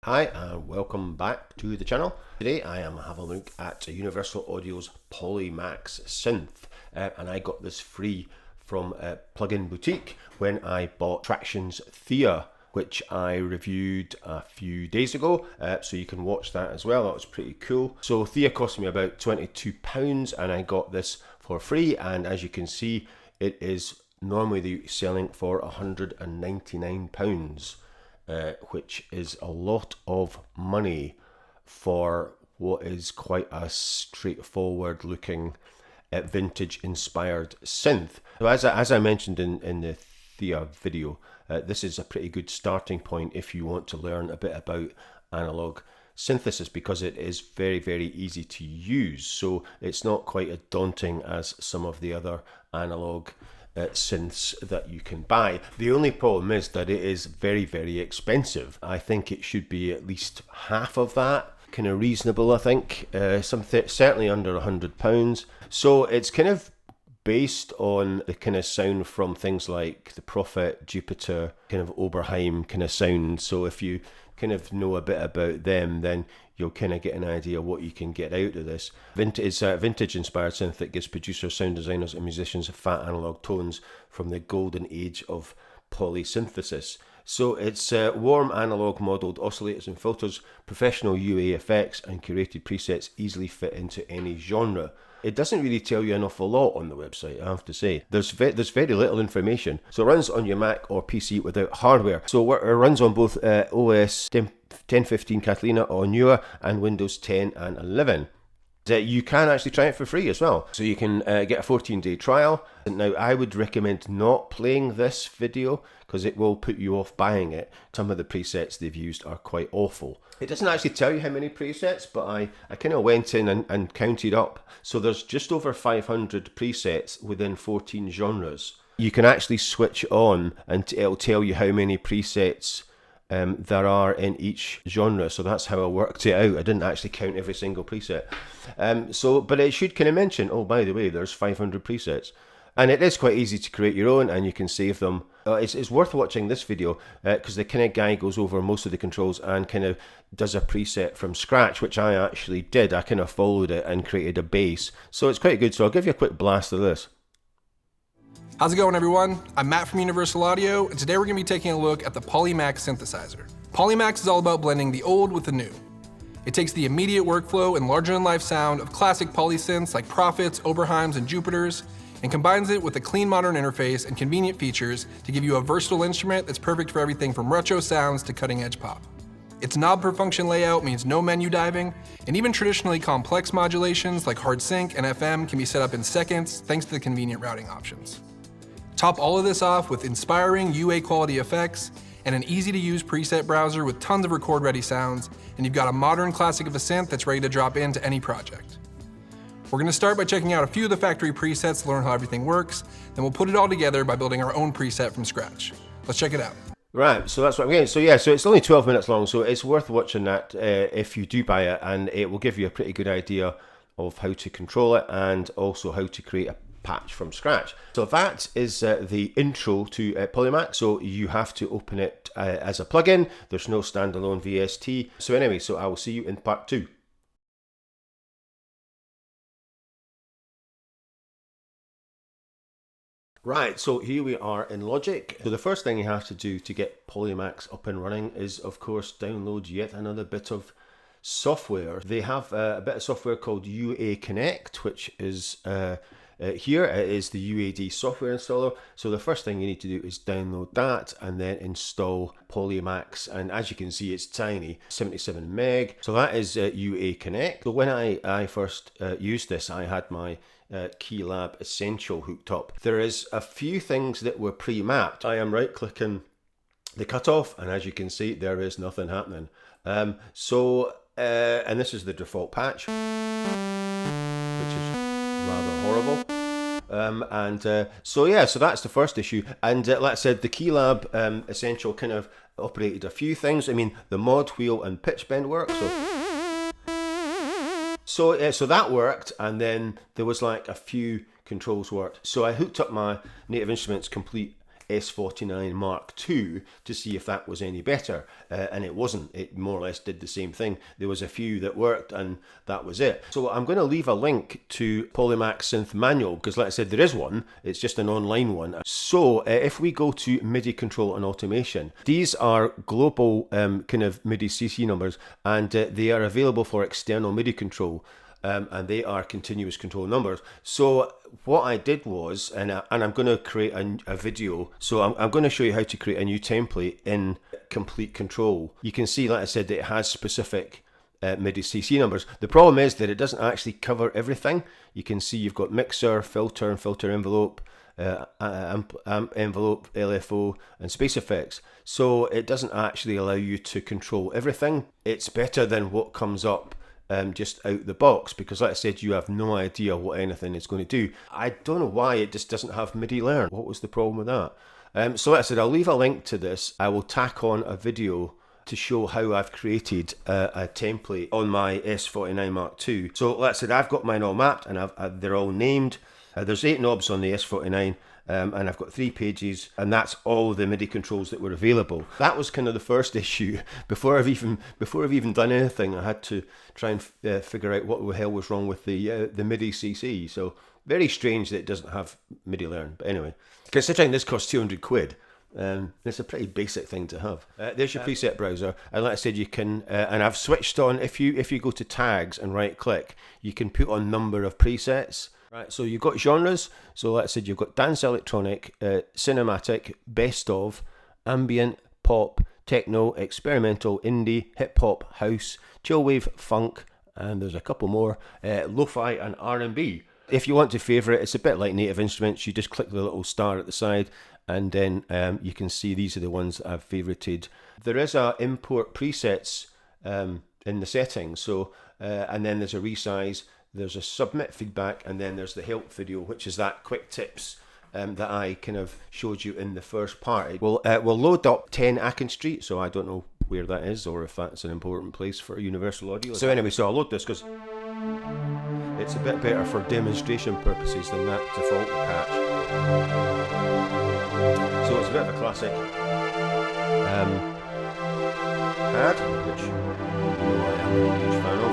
Hi and welcome back to the channel. Today I am having a look at Universal Audio's PolyMAX Synth and I got this free from Plugin Boutique when I bought Traction's THEIA, which I reviewed a few days ago, so you can watch that as well. That was pretty cool. So THEIA cost me about £22 and I got this for free, and as you can see it is normally selling for £199. Which is a lot of money for what is quite a straightforward looking vintage inspired synth. So as I mentioned in the THEIA video, this is a pretty good starting point if you want to learn a bit about analog synthesis, because it is very easy to use. So it's not quite as daunting as some of the other analog synths that you can buy. The only problem is that it is very expensive. I think it should be at least half of that. Kind of reasonable, I think. Certainly under £100. So it's kind of based on the kind of sound from things like the Prophet, Jupiter, kind of Oberheim kind of sound. So if you kind of know a bit about them, then you'll kind of get an idea what you can get out of this. It's a vintage inspired synth that gives producers, sound designers and musicians fat analog tones from the golden age of polysynthesis. So it's warm analog modelled oscillators and filters, professional UA effects and curated presets easily fit into any genre. It doesn't really tell you an awful lot on the website, I have to say. There's very little information. So it runs on your Mac or PC without hardware. So it runs on both OS 10.15 Catalina or newer and Windows 10 and 11. You can actually try it for free as well. So you can get a 14-day trial. Now I would recommend not playing this video because it will put you off buying it. Some of the presets they've used are quite awful. It doesn't actually tell you how many presets, but I kind of went in and counted up. So there's just over 500 presets within 14 genres. You can actually switch on and it'll tell you how many presets there are in each genre. So that's how I worked it out. I didn't actually count every single preset. But it should kind of mention, oh, by the way, there's 500 presets. And it is quite easy to create your own and you can save them. It's worth watching this video because the kind of guy goes over most of the controls and kind of does a preset from scratch, which I actually did. I kind of followed it and created a bass. So it's quite good. So I'll give you a quick blast of this. How's it going, everyone? I'm Matt from Universal Audio, and today we're going to be taking a look at the PolyMAX synthesizer. PolyMAX is all about blending the old with the new. It takes the immediate workflow and larger-than-life sound of classic polysynths like Prophets, Oberheims, and Jupiters, and combines it with a clean modern interface and convenient features to give you a versatile instrument that's perfect for everything from retro sounds to cutting-edge pop. Its knob per function layout means no menu diving, and even traditionally complex modulations like hard sync and FM can be set up in seconds thanks to the convenient routing options. Top all of this off with inspiring UA quality effects and an easy to use preset browser with tons of record ready sounds, and you've got a modern classic of a synth that's ready to drop into any project. We're going to start by checking out a few of the factory presets to learn how everything works, then we'll put it all together by building our own preset from scratch. Let's check it out. Right, so that's what I'm getting. So yeah, so it's only 12 minutes long, so it's worth watching that if you do buy it, and it will give you a pretty good idea of how to control it and also how to create a patch from scratch. So that is the intro to PolyMAX. So you have to open it as a plugin. There's no standalone VST. So anyway, so I will see you in part 2. Right, so here we are in Logic. So the first thing you have to do to get PolyMAX up and running is, of course, download yet another bit of software. They have a bit of software called UA Connect, which is here. It is the UAD software installer. So the first thing you need to do is download that and then install PolyMAX. And as you can see, it's tiny, 77 meg. So that is UA Connect. So when I first used this, I had my Keylab Essential hooked up. There is a few things that were pre-mapped. I am right-clicking the cutoff, and as you can see, there is nothing happening. And this is the default patch, which is rather horrible. So that's the first issue. And like I said, the Keylab Essential kind of operated a few things. I mean, the mod wheel and pitch bend work. So that worked, and then there was like a few controls worked. So I hooked up my Native Instruments Komplete S49 Mark II to see if that was any better, and it wasn't. It more or less did the same thing. There was a few that worked, and that was it. So I'm going to leave a link to PolyMAX Synth manual, because like I said, there is one. It's just an online one. So if we go to MIDI control and automation, these are global kind of MIDI CC numbers, and they are available for external MIDI control. And they are continuous control numbers. So what I did was, and I'm going to create a video. So I'm going to show you how to create a new template in Komplete Kontrol. You can see, like I said, that it has specific MIDI CC numbers. The problem is that it doesn't actually cover everything. You can see you've got mixer, filter, and filter envelope, amp envelope, LFO, and space effects. So it doesn't actually allow you to control everything. It's better than what comes up just out the box, because like I said, you have no idea what anything is going to do. I don't know why it just doesn't have MIDI learn. What was the problem with that? So like I said, I'll leave a link to this. I will tack on a video to show how I've created a template on my S49 Mark II. So like I said, I've got mine all mapped, and they're all named. There's 8 knobs on the S49, and I've got 3 pages, and that's all the MIDI controls that were available. That was kind of the first issue. Before I've even done anything, I had to try and figure out what the hell was wrong with the MIDI CC. So very strange that it doesn't have MIDI learn. But anyway, considering this costs 200 quid, it's a pretty basic thing to have. There's your preset browser, and like I said, you can, and I've switched on, if you go to tags and right click, you can put on number of presets. Right, so you've got genres. So like I said, you've got dance, electronic, cinematic, best of, ambient, pop, techno, experimental, indie, hip hop, house, chillwave, funk, and there's a couple more, lo-fi and R&B. If you want to favourite, it's a bit like Native Instruments. You just click the little star at the side, and then you can see these are the ones that I've favorited. There is a import presets in the settings. So and then there's a resize. There's a submit feedback, and then there's the help video, which is that quick tips that I kind of showed you in the first part. We'll load up 10 Akin Street, so I don't know where that is or if that's an important place for Universal Audio. So anyway, so I'll load this because it's a bit better for demonstration purposes than that default patch. So it's a bit of a classic pad, which you know I am a huge fan of.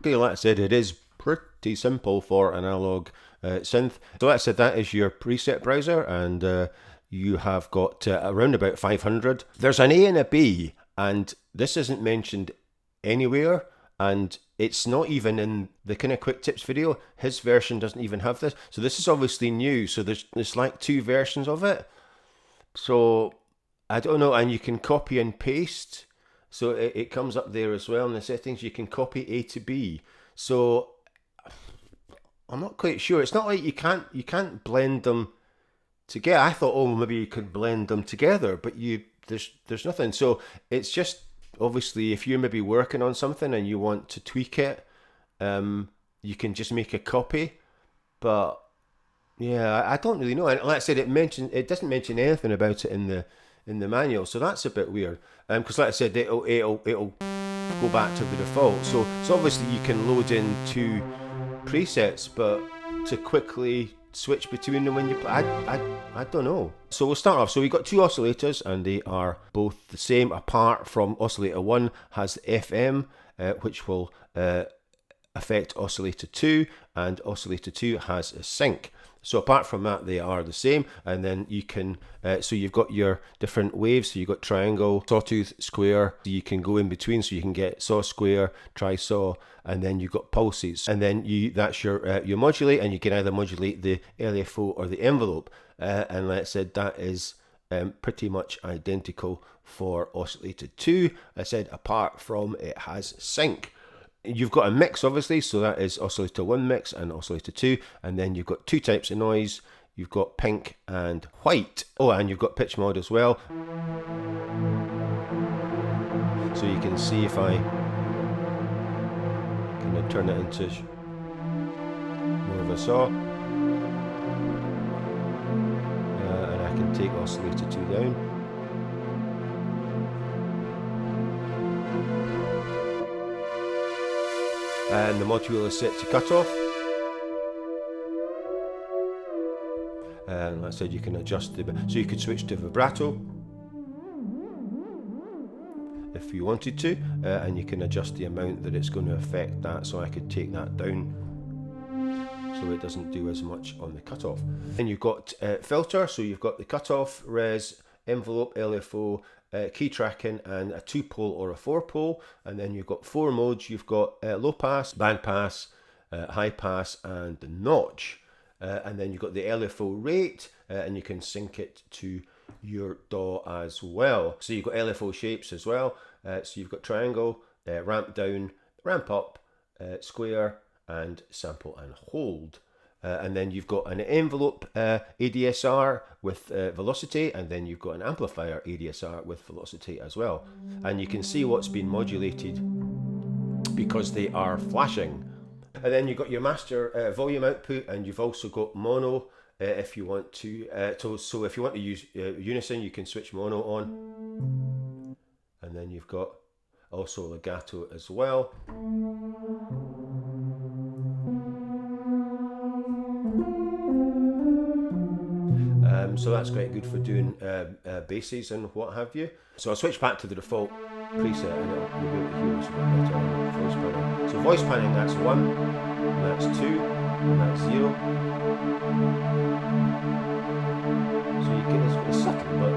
Okay, like I said, it is pretty simple for an analog synth. So like I said, that is your preset browser, and you have got around about 500. There's an A and a B, and this isn't mentioned anywhere, and it's not even in the kind of quick tips video. His version doesn't even have this. So this is obviously new. So there's like 2 versions of it. So I don't know, and you can copy and paste. So it comes up there as well in the settings. You can copy A to B. So I'm not quite sure. It's not like you can't blend them together. I thought, oh, maybe you could blend them together, but there's nothing. So it's just obviously if you're maybe working on something and you want to tweak it, you can just make a copy. But yeah, I don't really know. And like I said, it doesn't mention anything about it in the manual, so that's a bit weird. Because like I said, it'll go back to the default. So obviously you can load in 2 presets, but to quickly switch between them when you play, I don't know. So we'll start off. So we've got 2 oscillators, and they are both the same, apart from oscillator 1 has the FM, which will affect oscillator 2, and oscillator 2 has a sync. So apart from that, they are the same. And then you can, so you've got your different waves. So you've got triangle, sawtooth, square. So you can go in between. So you can get saw, square, tri-saw, and then you've got pulses. And then that's your modulate, and you can either modulate the LFO or the envelope. And like I said, that is pretty much identical for oscillator 2. I said apart from it has sync. You've got a mix, obviously, so that is oscillator 1 mix and oscillator 2, and then you've got 2 types of noise. You've got pink and white. Oh, and you've got pitch mod as well. So you can see if I kind of turn it into more of a saw, and I can take oscillator 2 down. And the module is set to cutoff. And like I said, you can adjust so you could switch to vibrato if you wanted to, and you can adjust the amount that it's going to affect that. So I could take that down so it doesn't do as much on the cutoff. Then you've got filter, so you've got the cutoff, res, envelope, LFO, key tracking, and a 2-pole or a 4-pole. And then you've got 4 modes. You've got low pass, band pass, high pass, and notch. And then you've got the LFO rate, and you can sync it to your DAW as well. So you've got LFO shapes as well. So you've got triangle, ramp down, ramp up, square, and sample and hold. And then you've got an envelope ADSR with velocity, and then you've got an amplifier ADSR with velocity as well. And you can see what's been modulated because they are flashing. And then you've got your master volume output, and you've also got mono if you want to. So if you want to use unison, you can switch mono on. And then you've got also legato as well. So that's quite good for doing basses and what have you. So I'll switch back to the default preset, and you'll be able to hear this a bit better on voice panning. So voice panning, that's 1, and that's 2, and that's 0. So you can, it's subtle, but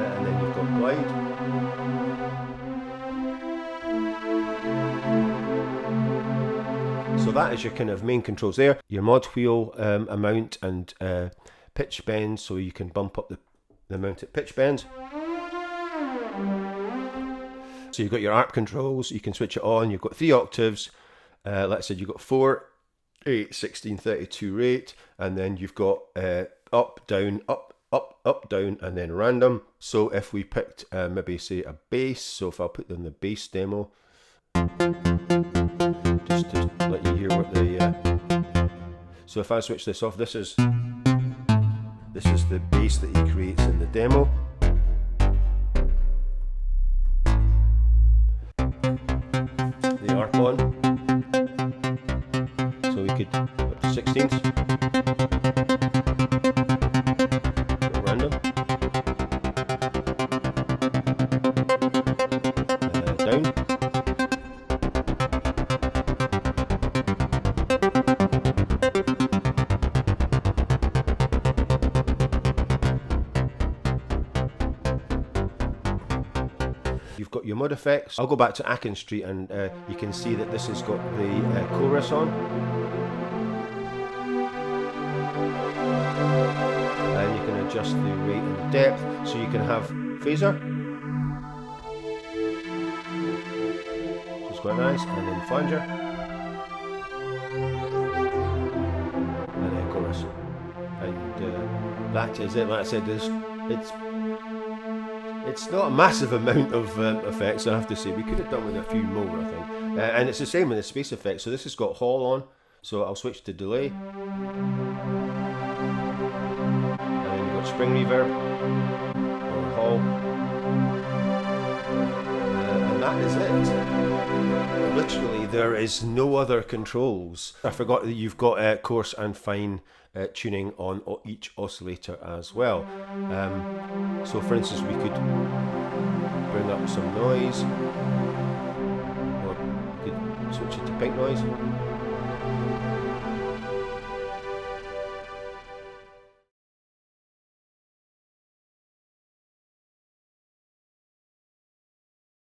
and then you've got glide. So that is your kind of main controls there. Your mod wheel amount and pitch bend, so you can bump up the amount at pitch bend. So you've got your ARP controls, you can switch it on. You've got 3 octaves. Like I said, you've got 4, 8, 16, 32 rate, and then you've got up, down, up, up, up, down, and then random. So if we picked maybe say a bass, so if I'll put in the bass demo, just to let you hear what the so if I switch this off, this is the bass that he creates in the demo. The ARP on, so we could up to 16ths, random, down. You've got your mod effects. I'll go back to Akin Street, and you can see that this has got the chorus on. And you can adjust the rate and the depth, so you can have phaser, which is quite nice, and then flanger, and then chorus. And that is it. Like I said, it's not a massive amount of effects, I have to say. We could have done with a few more, I think. And it's the same with the space effects. So this has got Hall on, so I'll switch to delay. And then you've got spring reverb or Hall. And that is it. Literally, there is no other controls. I forgot that you've got coarse and fine tuning on each oscillator as well. So for instance, we could bring up some noise, or we could switch it to pink noise.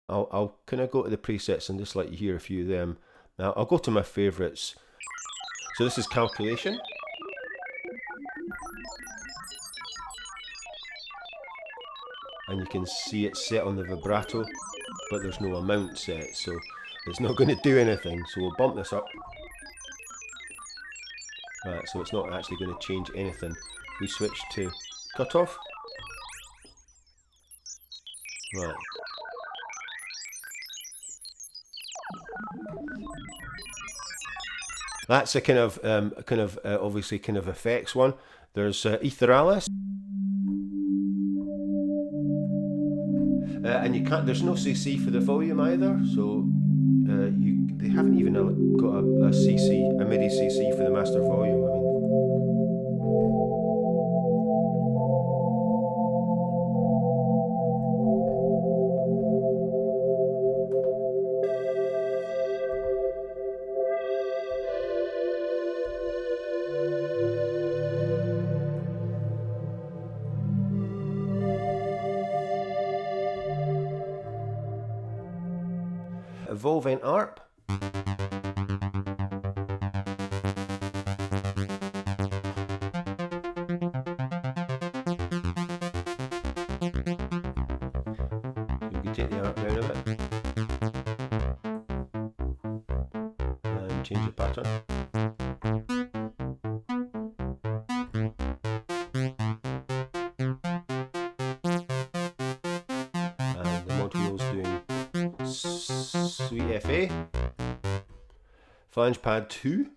I'll kind of go to the presets and just let you hear a few of them. Now I'll go to my favourites. So this is calculation. And you can see it's set on the vibrato, but there's no amount set, so it's not going to do anything. So we'll bump this up. Right, so it's not actually going to change anything. We switch to cutoff. Right. That's a kind of obviously kind of effects one. There's Etheralis. And you can't. There's no CC for the volume either, so they haven't even got a CC, a MIDI CC for the master volume. I Evolving ARP. Take the arc down a bit and change the pattern. And the mod wheel's doing Sweet FA. Flange pad 2.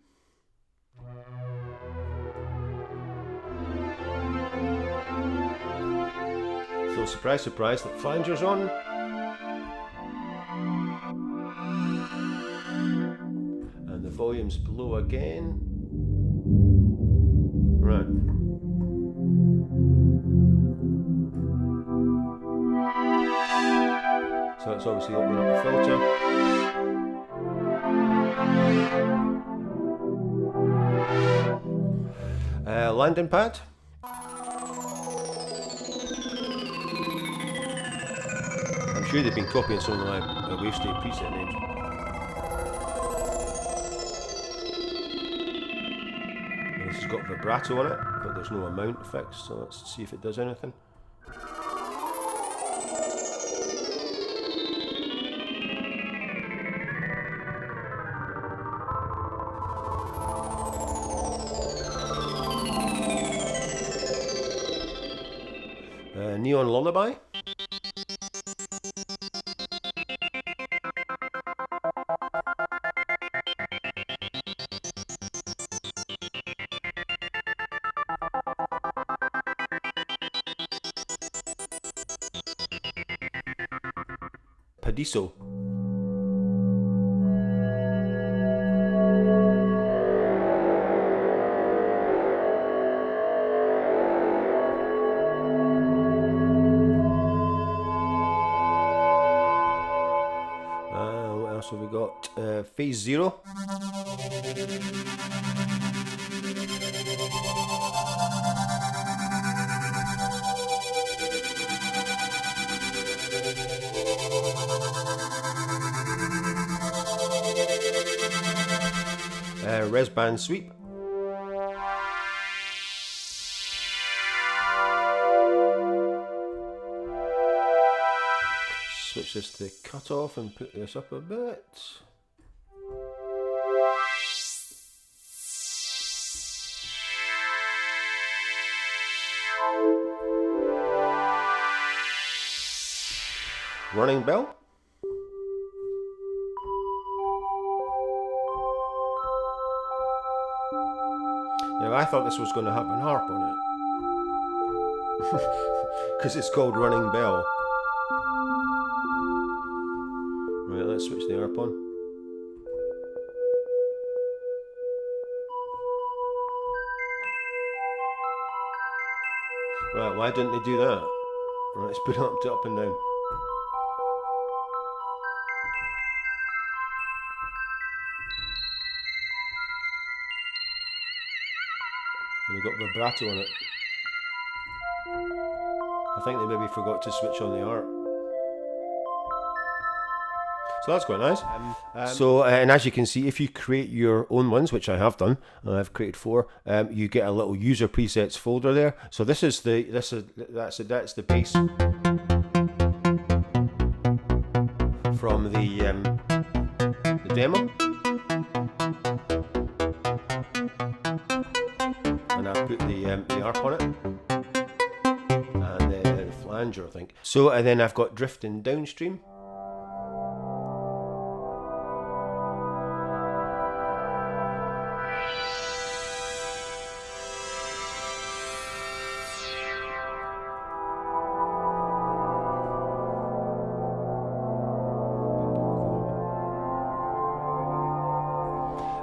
So surprise, surprise, that flanger's on. And the volume's below again. Right. So it's obviously opening up the filter. Landing pad. I'm sure they've been copying some of my wave state preset names. And this has got vibrato on it, but there's no amount fixed, so let's see if it does anything. Neon Lullaby. Padiso. What else have we got? Phase 0. Res band sweep. Switch this to cutoff and put this up a bit. Running bell. Now I thought this was going to have an harp on it, because it's called Running Bell. Right, let's switch the harp on. Right, why didn't they do that? Right, let's put it up and down. And they've got vibrato on it. I think they maybe forgot to switch on the harp. So that's quite nice. And as you can see, if you create your own ones, which I have done, I've created 4, you get a little user presets folder there. So that's the bass from the demo. And I put the harp on it, and the flanger, I think. So, and then I've got drifting downstream.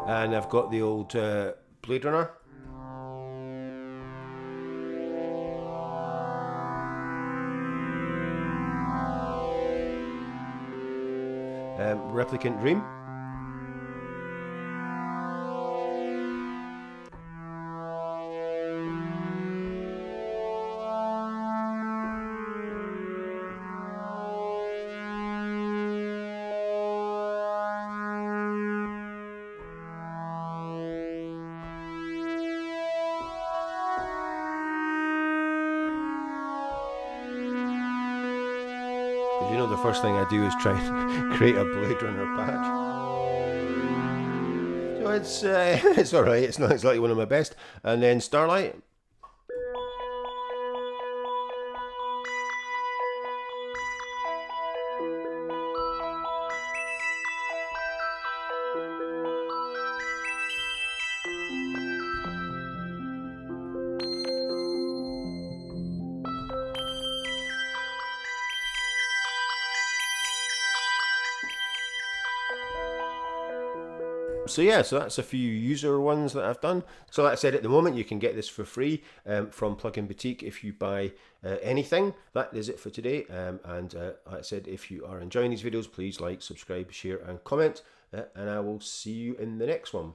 And I've got the old Blade Runner. Replicant Dream. the first thing I do is try and create a Blade Runner patch. So it's all right. It's not exactly one of my best. And then Starlight. So yeah, so that's a few user ones that I've done. So like I said, at the moment you can get this for free from Plugin Boutique if you buy anything. That is it for today. And like I said, if you are enjoying these videos, please like, subscribe, share and comment. And I will see you in the next one.